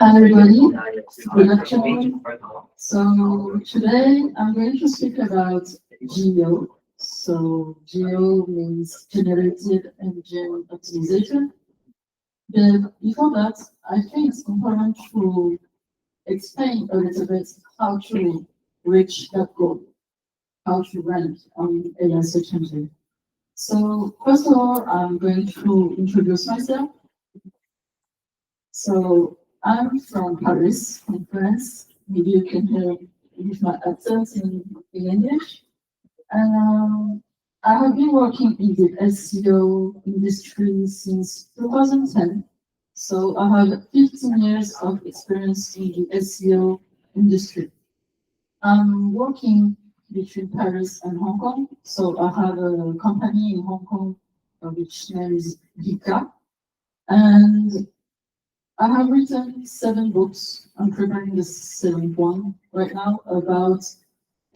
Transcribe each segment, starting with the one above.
Hi everybody, good afternoon. So today I'm going to speak about GEO. So GEO means Generative Engine Optimization. But before that, I think it's important to explain a little bit how to reach that goal, how to rank on AI search engine. So first of all, I'm going to introduce myself. So I'm from Paris, from France. Maybe you can hear with my accent in English. And I have been working in the SEO industry since 2010. So I have 15 years of experience in the SEO industry. I'm working between Paris and Hong Kong. So I have a company in Hong Kong, which name is GDGCloudhk. And I have written 7 books. I'm preparing the 7th one right now about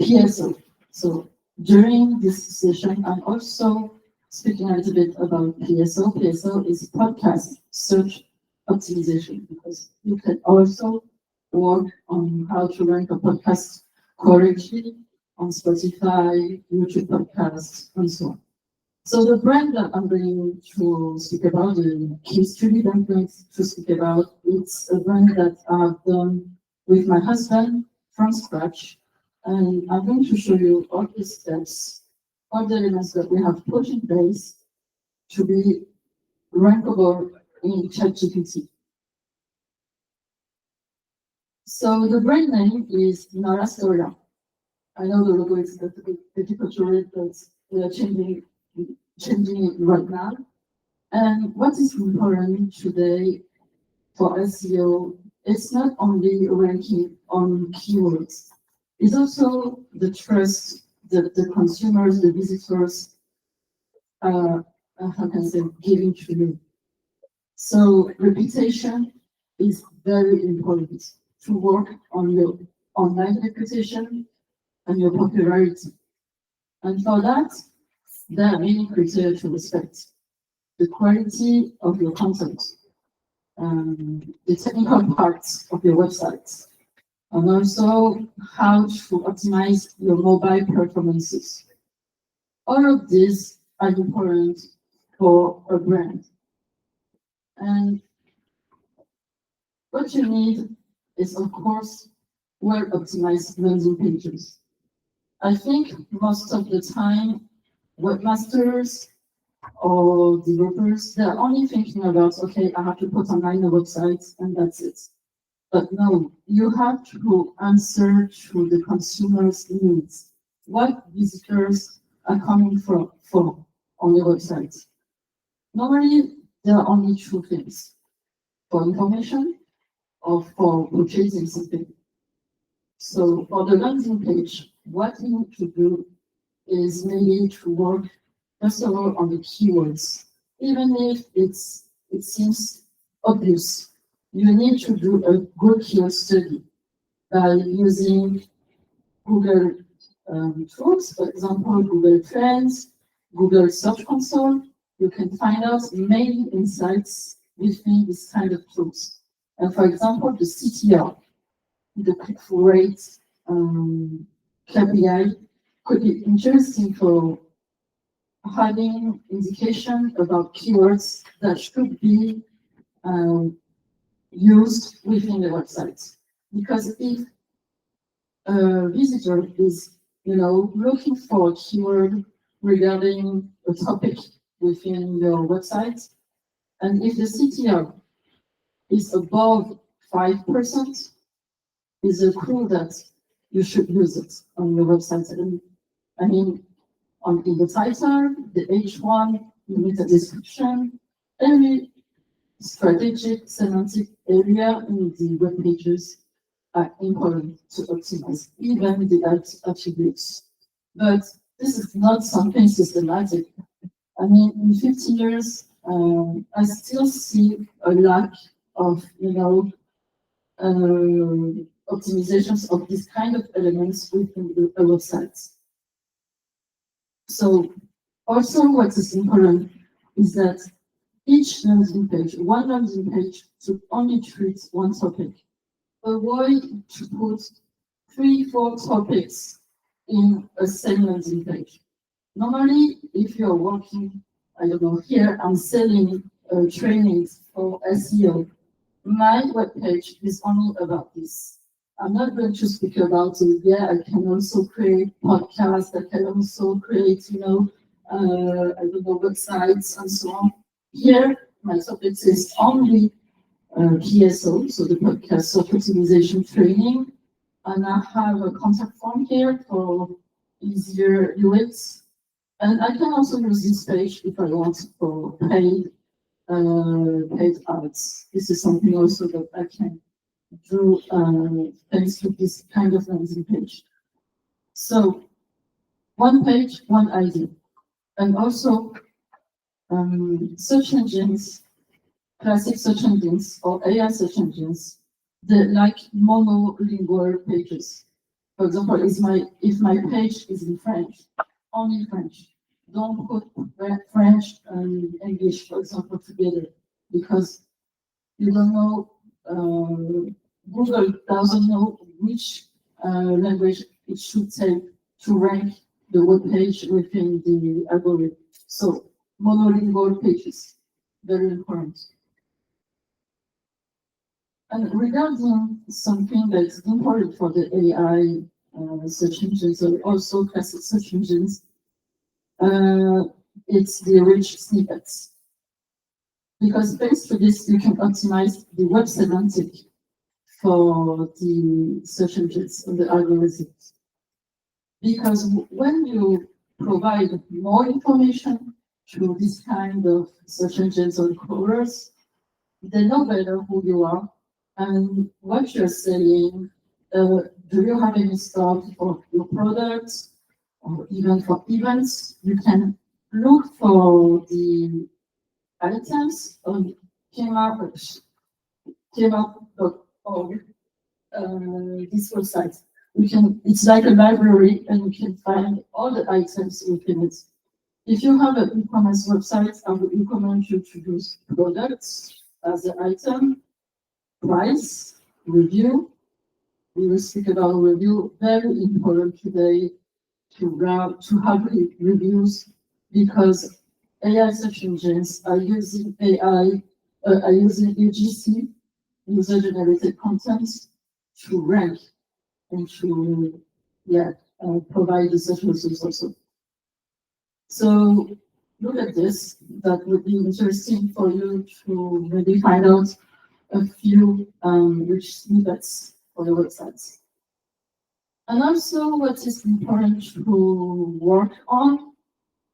PSO. So during this session, I'm also speaking a little bit about PSO. PSO is podcast search optimization, because you can also work on how to rank a podcast correctly on Spotify, YouTube podcasts, and so on. So the brand that I'm going to speak about, the case study that I'm going to speak about, it's a brand that I've done with my husband from scratch. And I'm going to show you all the steps, all the elements that we have put in place to be rankable in ChatGPT. So the brand name is Nara Storia. I know the logo is a bit difficult to read, but we are changing it right now. And what is important today for SEO, it's not only ranking on keywords, it's also the trust that the consumers, the visitors, how can I say, giving to you. So reputation is very important to work on your online reputation and your popularity. And for that, there are many criteria to respect. The quality of your content, the technical parts of your website, and also how to optimize your mobile performances. All of these are important for a brand. And what you need is, of course, well-optimized landing pages. I think most of the time, webmasters or developers, they're only thinking about, okay, I have to put online a website and that's it. But no, you have to answer to the consumer's needs. What visitors are coming for on your website? Normally, there are only 2 things: for information or for purchasing something. So for the landing page, what you need to do is maybe to work first of all on the keywords. Even if it seems obvious, you need to do a good keyword study by using Google tools, for example, Google Trends, Google Search Console. You can find out many insights within this kind of tools. And for example, the CTR, the click-through rate KPI, could be interesting for having indication about keywords that should be used within the website. Because if a visitor is, looking for a keyword regarding a topic within your website, and if the CTR is above 5%, is a clue that you should use it on your website. And I mean, in the title, the H1, you need a description, every strategic semantic area in the web pages are important to optimize, even the attributes. But this is not something systematic. I mean, in 15 years, I still see a lack of, optimizations of this kind of elements within the websites. So also what is important is that each landing page, one landing page should only treat one topic. Avoid to put 3-4 topics in a same landing page. Normally, if you're working, I don't know, here, I'm selling trainings for SEO. My webpage is only about this. I'm not going to speak about it. Yeah, I can also create podcasts. I can also create, I don't know, websites and so on. Here, my topic is only PSO, so the podcast software optimization training. And I have a contact form here for easier UX. And I can also use this page if I want for paid ads. This is something also that I can do thanks to this kind of landing page. So one page, one ID. And also search engines, classic search engines or AI search engines, they like monolingual pages. For example, if my page is in French, only French. Don't put French and English, for example, together, because you don't know, Google doesn't know which language it should take to rank the web page within the algorithm. So monolingual pages, very important. And regarding something that's important for the AI search engines or also classic search engines, it's the rich snippets. Because thanks to this, you can optimize the web semantic for the search engines and the algorithms. Because when you provide more information to this kind of search engines or crawlers, they know better who you are and what you're selling. Do you have any stock for your products or even for events? You can look for the items on came.org, this website. It's like a library and you can find all the items within it. If you have an e-commerce website, I would recommend you to use products as an item, price, review. We will speak about review, very important today to have reviews, because AI search engines are using are using UGC, user-generated content, to rank and to provide the search results also. So look at this. That would be interesting for you to maybe find out a few rich snippets for your websites. And also what is important to work on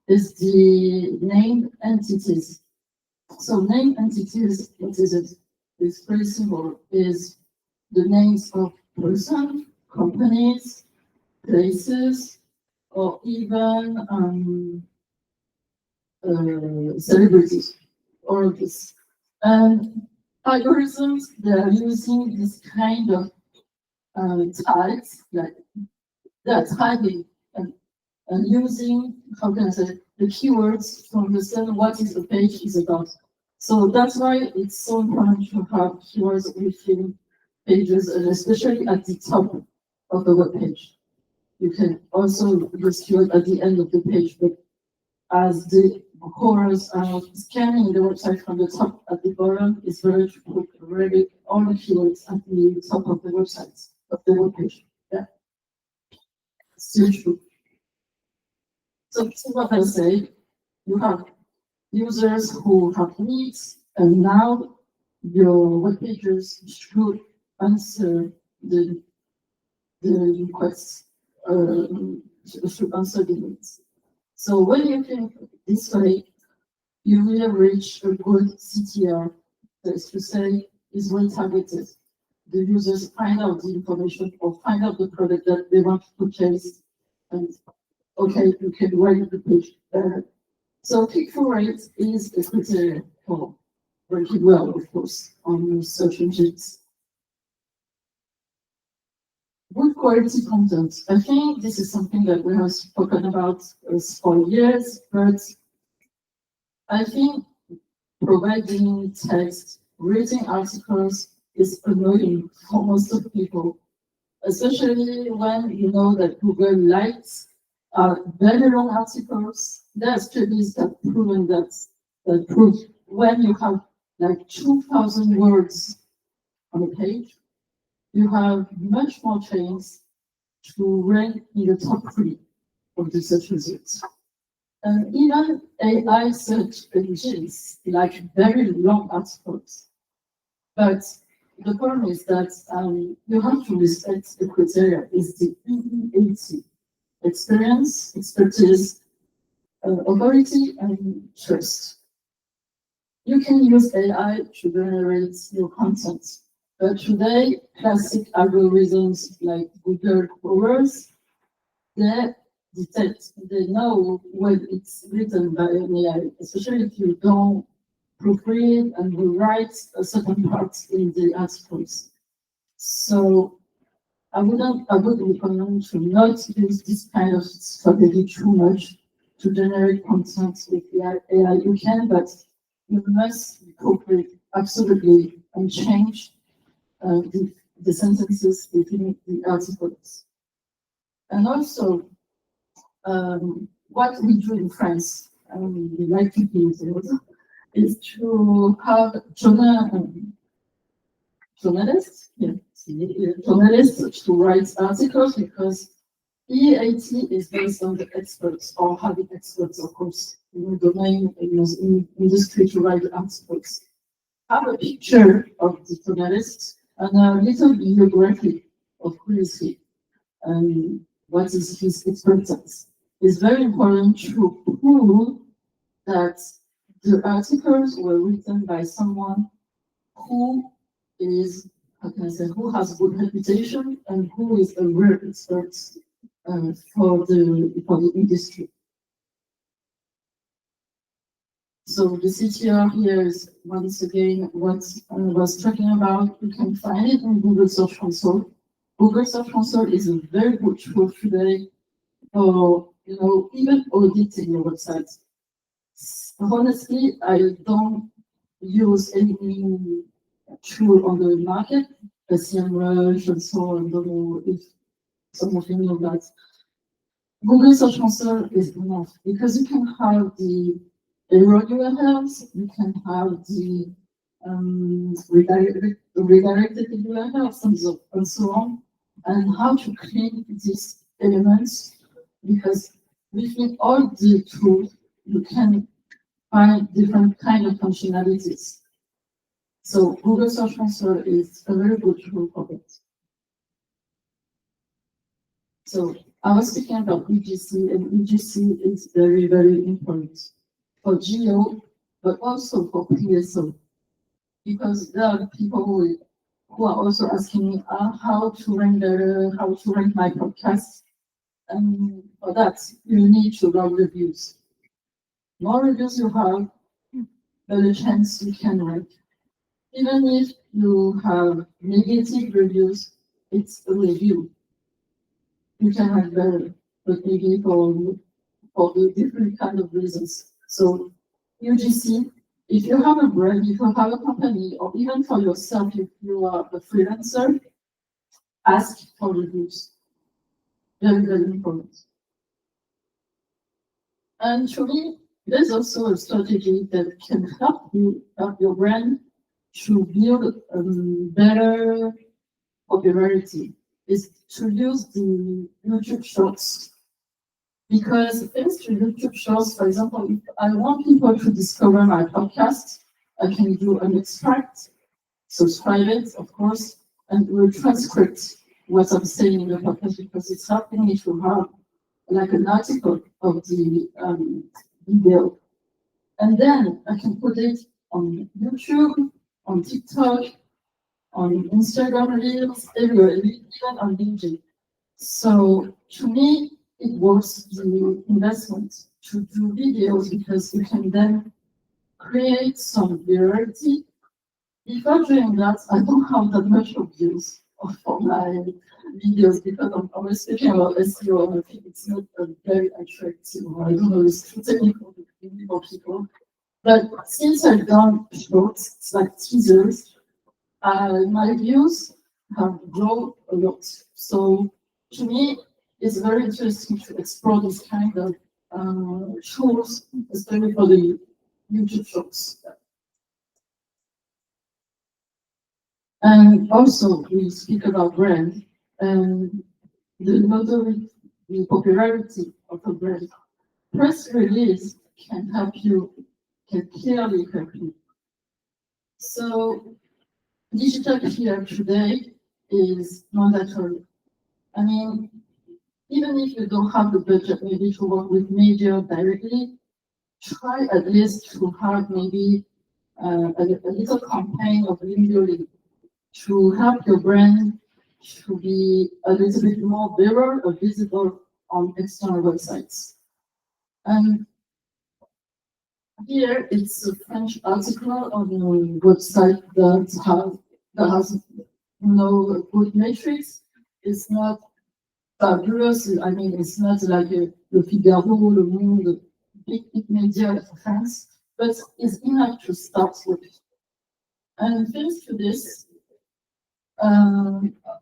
is the named entities. So named entities, what is it? It's very simple. Is the names of person, companies, places, or even celebrities, all of this. And algorithms, they are using this kind of tags, like they're tagging and using, how can I say, the keywords to understand what is the page is about. So that's why it's so important to have keywords within pages, and especially at the top of the web page. You can also use keyword at the end of the page, but as the crawlers are scanning the website from the top at the bottom, it's very to put really all the keywords at the top of the website, of the web page. Yeah, still true. So this is what I say. You have users who have needs, and now your web pages should answer the requests, should answer the needs. So when you think this way, you will reach a good CTR, that is to say, is well targeted. The users find out the information or find out the product that they want to purchase, and okay, you can write the page. So click-through rate is a criteria for working well, of course, on search engines. Good quality content. I think this is something that we have spoken about for years, but I think providing text, reading articles is annoying for most of people, especially when you know that Google likes very long articles. There's studies that proven that prove when you have like 2,000 words on a page, you have much more chance to rank in the top 3 of the search results. And even AI search engines like very long articles. But the problem is that you have to respect the criteria is the EEAT, experience, expertise, authority, and trust. You can use AI to generate your content, but today, classic algorithms like Google crawlers, they detect, they know when it's written by an AI, especially if you don't proofread and rewrite a certain parts in the articles. So I would recommend to not use this kind of strategy too much to generate content with AI. You can, but you must incorporate absolutely and change the sentences within the articles. And also, what we do in France, we like to use it, is to have journalists, journalists to write articles because EAT is based on the experts or having experts, of course, in the domain in industry to write articles. Have a picture of the journalist and a little biography of who is he and what is his expertise. It's very important to prove that the articles were written by someone who is, how can I say, who has good reputation and who is a real expert for the industry. So the CTR here is once again what I was talking about. You can find it in Google Search Console. Google Search Console is a very good tool today for even auditing your website. Honestly, I don't use any tool on the market, SEMrush and so on. I don't know if some of you know that. Google Search Console is enough because you can have the error URLs, you can have the redirected URLs and so on, and how to clean these elements because within all the tools you can find different kind of functionalities. So Google Search Console is a very good tool for it. So I was speaking about EGC, and EGC is very, very important for GEO, but also for PSO, because there are people who are also asking me how to rank better, how to rank my podcast. And for that, you need to write reviews. More reviews you have, better chance you can rank. Even if you have negative reviews, it's a review. You can rank better, but maybe for the different kind of reasons. So UGC, if you have a brand, if you have a company, or even for yourself, if you are a freelancer, ask for reviews. Very, very important. And to me, there's also a strategy that can help your brand to build better popularity, is to use the YouTube Shorts. Because thanks to YouTube Shorts, for example, if I want people to discover my podcast, I can do an extract, subscribe it, of course, and will transcript what I'm saying in the podcast because it's helping me to have like an article of the video. And then I can put it on YouTube, on TikTok, on Instagram Reels, everywhere, even on LinkedIn. So to me, it worth the investment to do videos because you can then create some virality. Before doing that, I don't have that much of views for my videos because I'm always speaking about SEO and I think it's not a very attractive, I don't know, it's too technical for people. But since I've done shorts, it's like teasers, my views have grown a lot. So to me, it's very interesting to explore this kind of tools, especially for the YouTube shorts. And also, we speak about brand and the popularity of a brand. Press release can help you, can clearly help you. So digital PR today is mandatory. I mean, even if you don't have the budget maybe to work with media directly, try at least to have maybe a little campaign of link to help your brand to be a little bit more viral or visible on external websites. And here it's a French article on a website that has no good metrics. It's not fabulous. I mean, it's not like Le Figaro, Le Monde, big media in France, but it's enough to start with. And thanks to this,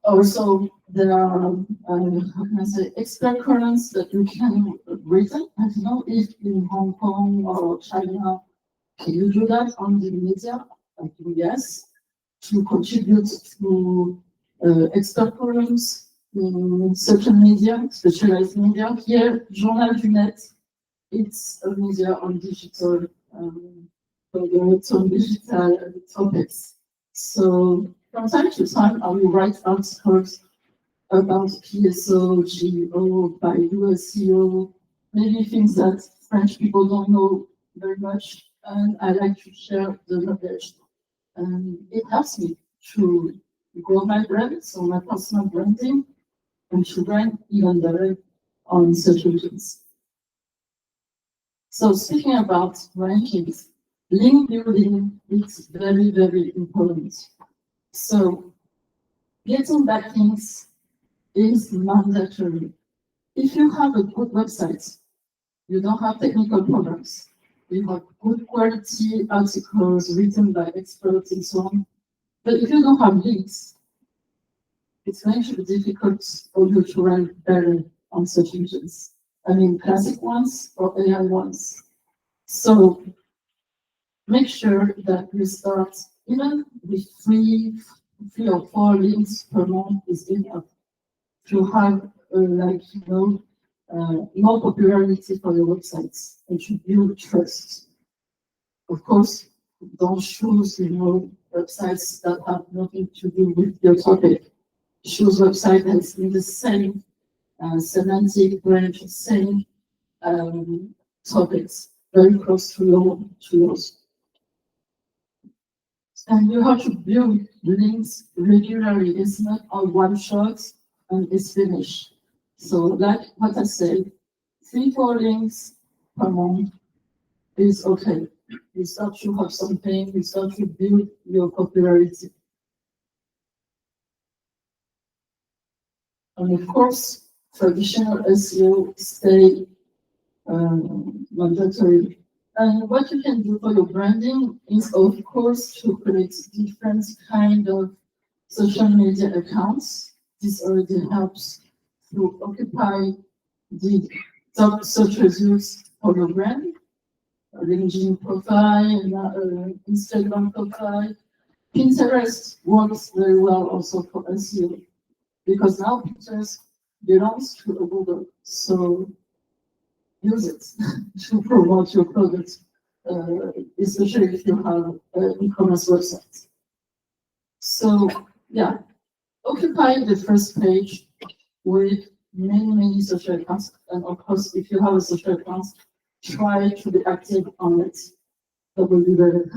also there are, how can I say, expert columns that you can read. I don't know if in Hong Kong or China, can you do that on the media? I think yes, to contribute to expert columns in social media, specialized media. Here, Journal du Net, it's a media on digital, on digital topics. So from time to time, I will write articles about PSO, GEO, by SEO, maybe things that French people don't know very much, and I like to share the knowledge. And it helps me to grow my brand, so my personal branding, and to rank even better on search engines. So speaking about rankings, link building is very, very important. So getting backlinks is mandatory. If you have a good website, you don't have technical problems, you have good quality articles written by experts and so on. But if you don't have links, it's going to be difficult for you to rank better on search engines. I mean, classic ones or AI ones. So make sure that you start even with three or four links per month is enough to have more popularity for your websites and to build trust. Of course, don't choose websites that have nothing to do with your topic. Choose website that's in the same semantic range, same topics, very close to yours. And you have to build links regularly. It's not a one shot and it's finished. So like what I said, 3-4 links per month is okay. You start to have something, you start to build your popularity. And of course, traditional SEO stay mandatory. And what you can do for your branding is, of course, to create different kind of social media accounts. This already helps to occupy the top search results for your brand. A LinkedIn profile, Instagram profile. Pinterest works very well also for SEO because now Pinterest belongs to a Google. So use it to promote your product, especially if you have an e-commerce website. So yeah, occupy the first page with many social accounts, and of course, if you have a social account, try to be active on it. That will be very good.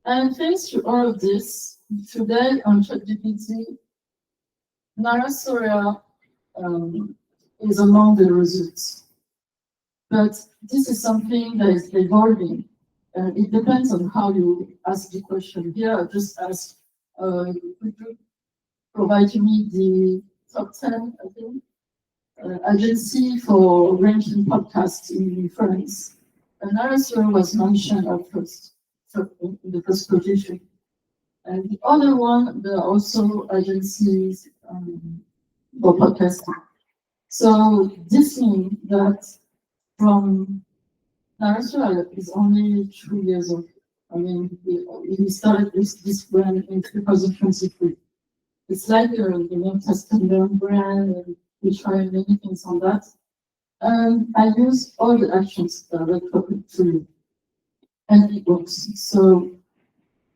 And thanks to all of this, today on ChatGPT, Nara Soria is among the results. But this is something that is evolving. It depends on how you ask the question. Here, I just asked, could you provide me the top 10, I think, agency for ranking podcasts in France. Another SEO was mentioned at first, so in the first position. And the other one, there are also agencies for podcasting. So this means that from Narasura is only 2 years old. I mean, we started this brand in 2023. It's like testing the brand, and we try many things on that. And I use all the actions that I talking to you, and it works. So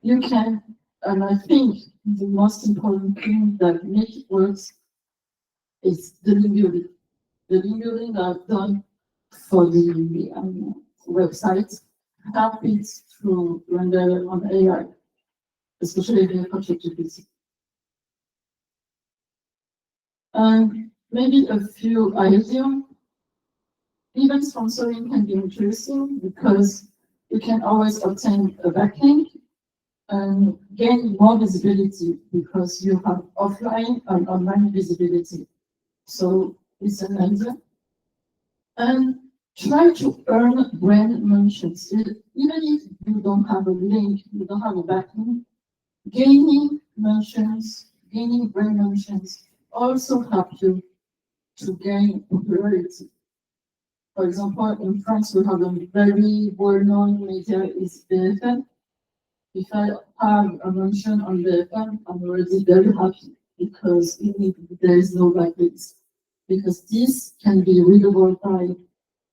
you can, and I think the most important thing that make it work is the link building. The link building that I've done for the website happens through render on AI, especially the chatgpt. And maybe a few ideas. Even sponsoring can be interesting because you can always obtain a backlink and gain more visibility because you have offline and online visibility. So it's an idea. And try to earn brand mentions. Even if you don't have a link, you don't have a backlink, gaining mentions, gaining brand mentions also help you to gain popularity. For example, in France, we have a very well-known media is BFM. If I have a mention on BFM, I'm already very happy because even if there is no backlinks, because this can be readable by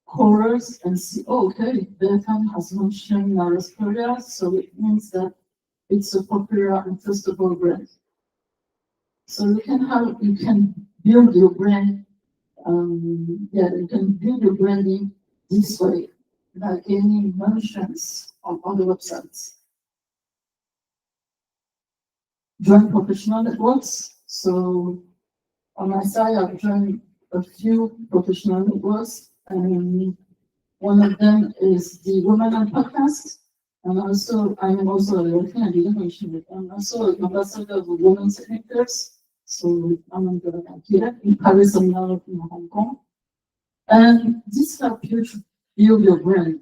callers and see, oh, okay, BFM has mentioned Narascoria, so it means that it's a popular and trustable brand. So you can build your brand. You can build your branding this way by gaining mentions on other websites. Join professional networks. So on my side, I've joined a few professional networks, and one of them is the Women on Podcast. And also, I am also I didn't mention it. I'm also an ambassador of the Women's Thinkers. So I'm here in Paris and now in Hong Kong. And this helps you to build your brand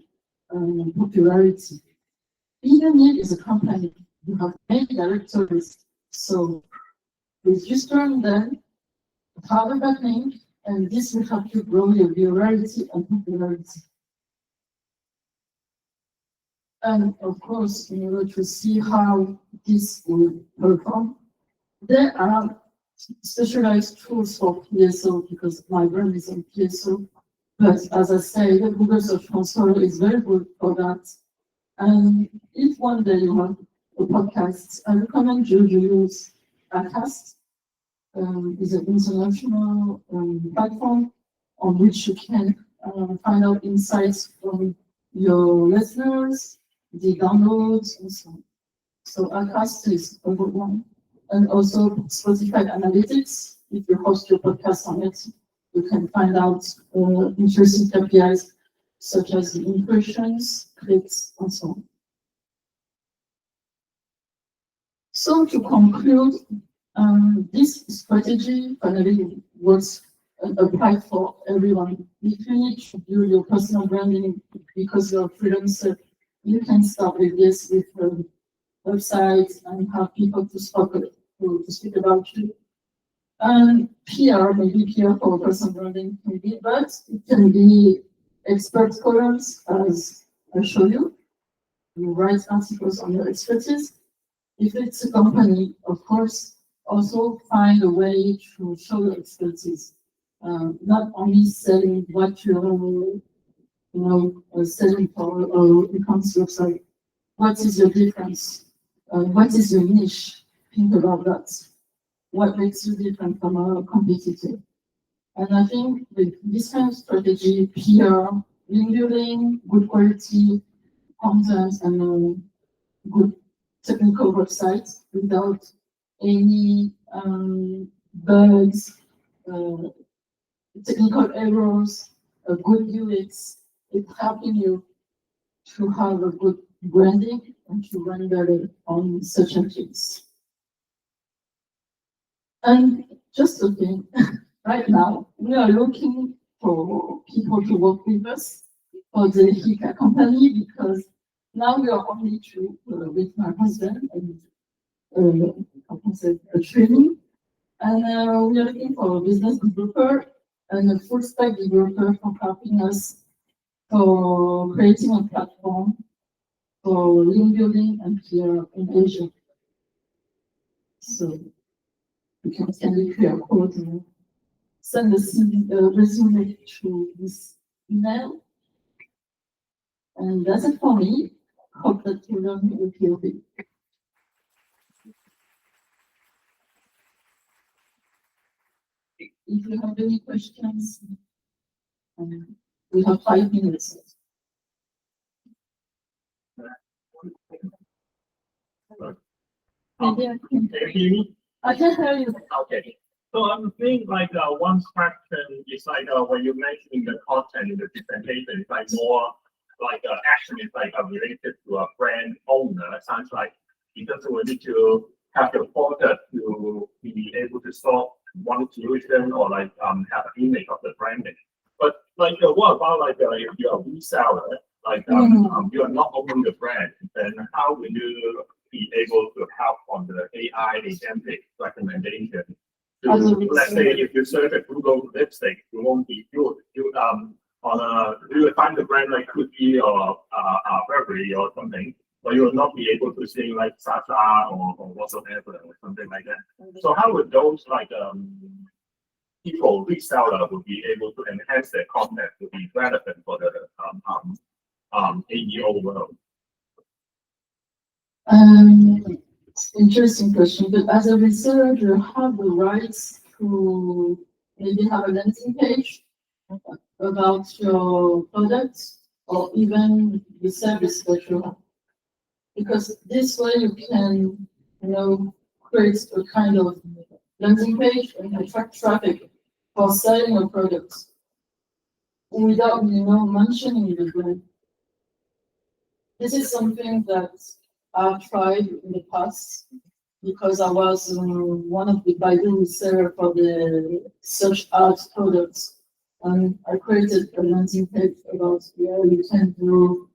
popularity. Even if it's a company, you have many directories. So register them, have a backlink, and this will help you grow your virality and popularity. And of course, in order to see how this will perform, there are specialized tools for PSO because my brand is on PSO. But as I say, the Google Search Console is very good for that. And if one day you have a podcast, I recommend you to use Acast. It's an international platform on which you can find out insights from your listeners, the downloads, and so on. So Acast is a good one. And also Spotify Analytics, if you host your podcast on it, you can find out interesting KPIs such as the impressions, clicks, and so on. So to conclude, this strategy finally works and applied for everyone. If you need to do your personal branding because you're a freelancer, you can start with this with websites and have people to speak about you. And PR, maybe PR for personal branding, maybe, but it can be expert columns, as I show you. You write articles on your expertise. If it's a company, of course, also find a way to show your expertise. Not only selling what you're, selling for or e-commerce website. What is your difference? What is your niche? Think about that. What makes you different from a competitor? And I think with this kind of strategy, PR, link building, good quality content, and good technical websites without any bugs, technical errors, a good UX, it's helping you to have a good branding and to run better on search engines. And just a thing, right now, we are looking for people to work with us for the HICA company because now we are only two with my husband and a training. And we are looking for a business developer and a full stack developer for helping us for creating a platform for link building and here in Asia. So you can send a QR code and send the resume to this email. And that's it for me. Hope that you learn a little bit. If you have any questions, we have 5 minutes. Maybe I can hear you. I can hear you. Okay. So I'm thinking like one question is like when you mentioning the content in the presentation, it's like more like action is like related to a brand owner. It sounds like because we need to have the product to be able to solve one solution or like have an image of the branding. But like what about like if you're a reseller, like you are not owning the brand, then how will you be able to help on the AI agentic recommendation? Let's say if you search at Google lipstick, you won't be you will find the brand like Cookie or Burberry or something, but you will not be able to see like Sasa or whatsoever or something like that. So how would those like people reseller will be able to enhance their content to be relevant for the AEO world? Interesting question, but as a reseller, you have the rights to maybe have a landing page about your product or even the service that you have. Because this way you can, create a kind of landing page and attract traffic for selling your products without, mentioning the brand. This is something that I've tried in the past because I was one of the Baidu reseller for the search ads products. And I created a landing page about where you can do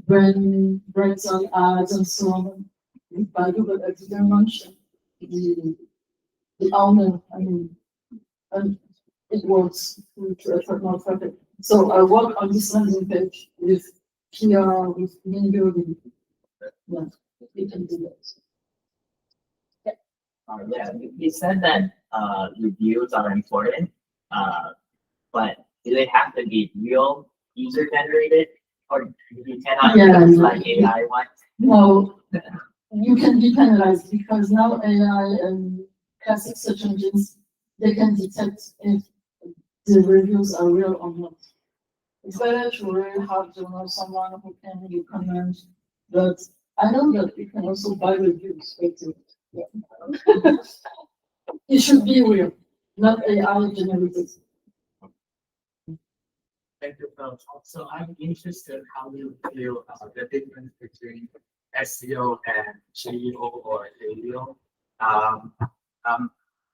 brands on ads and so on with Baidu, but I didn't mention the owner. And it works to attract more traffic. So I work on this landing page with PR, with link building. Yeah, we can do that. Yeah, you said that reviews are important, but do they have to be real user generated, or you cannot use like AI ones? No, you can be penalized because now AI and classic search engines, they can detect if the reviews are real or not. It's better to really have to know someone who can give comments, but I know that you can also buy reviews. Yeah. It should be real, not AI generated. Thank you, Phil. So I'm interested how you feel the difference between SEO and GEO or AEO.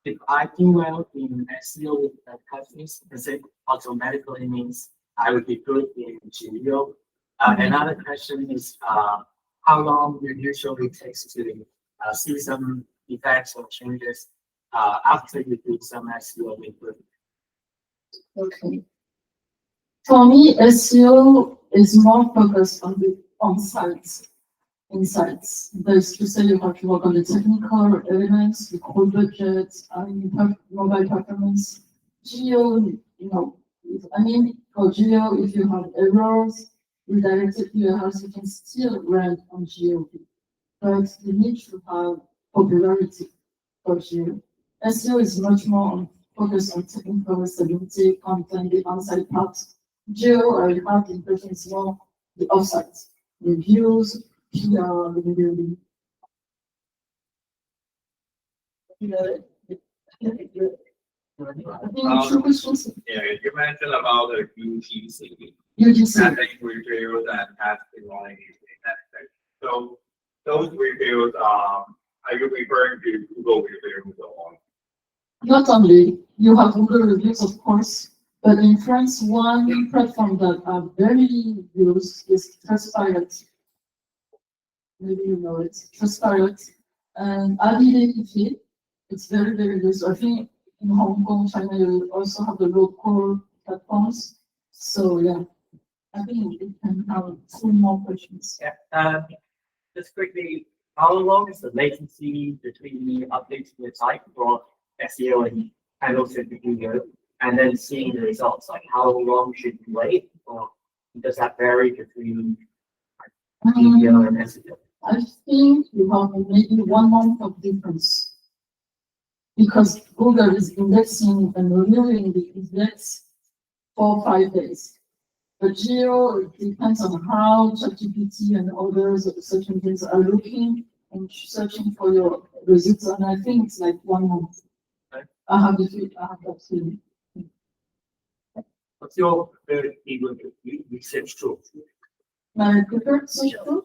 If I do well in SEO with the companies, does it automatically means I would be good in GEO? Another question is how long it usually takes to see some effects or changes after you do some SEO improvement? Okay. For me, SEO is more focused on the insights. That is to say, you have to work on the technical elements, the code budget, mobile performance. GEO, for GEO, if you have errors, redirected URLs, you can still rank on GEO. But you need to have popularity for GEO. SEO is much more focused on technical stability, content, the on-site parts. GEO, I have the impression is more the off-site, reviews, PR, reviewing. Two questions. Yeah, you mentioned about the UGC. UGC. Reviews and testing on that. So those reviews, are you referring to Google reviews or? Not only, you have Google reviews, of course, But in France, one platform that are very used is Trustpilot. Maybe you know it, Trustpilot. And I believe it's very, very good. So I think in Hong Kong, China, you also have the local platforms. So yeah, I think we can have two more questions. Yeah, just quickly, how long is the latency between the updates to the site for SEO and handle video, and then seeing the results? Like, how long should you wait, or does that vary between GEO and SEO? I think you have maybe 1 month of difference. Because Google is indexing and reviewing the index for 5 days. But GEO, it depends on how ChatGPT and others search engines are looking and searching for your results. And I think it's like 1 month. Okay. I have that feeling. What's your preferred keyword research tool? My preferred search tool?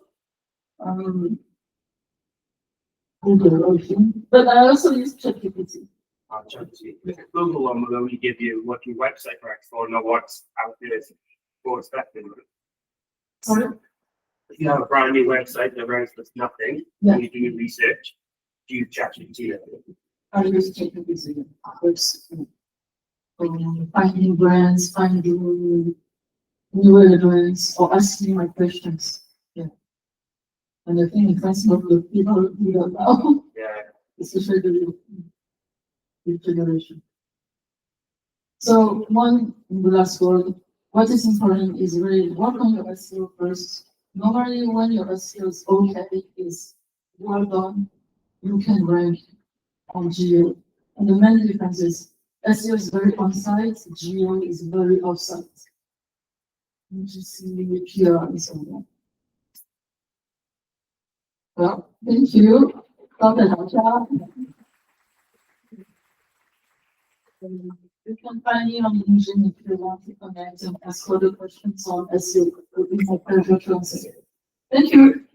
Google, okay. But I also use ChatGPT. Google one will only give you what your website ranks for, not what's out there for expecting. Sorry? If you have a brand new website that ranks with nothing, Yeah. and you do your research, do you ChatGPT? I use ChatGPT. Finding brands, finding new elements, or asking my questions. Yeah. And I think that's what the people do now, Yeah. especially the generation. So the last word, what is important is really work on your SEO first. Normally when your SEO is okay, is well done, you can rank on GEO. And the main difference is SEO is very on-site, GEO is very off-site. You just see PR and so on. Well, thank you. You can find me on LinkedIn if you want to connect and ask other questions on SEO. It would be my pleasure to answer. Thank you.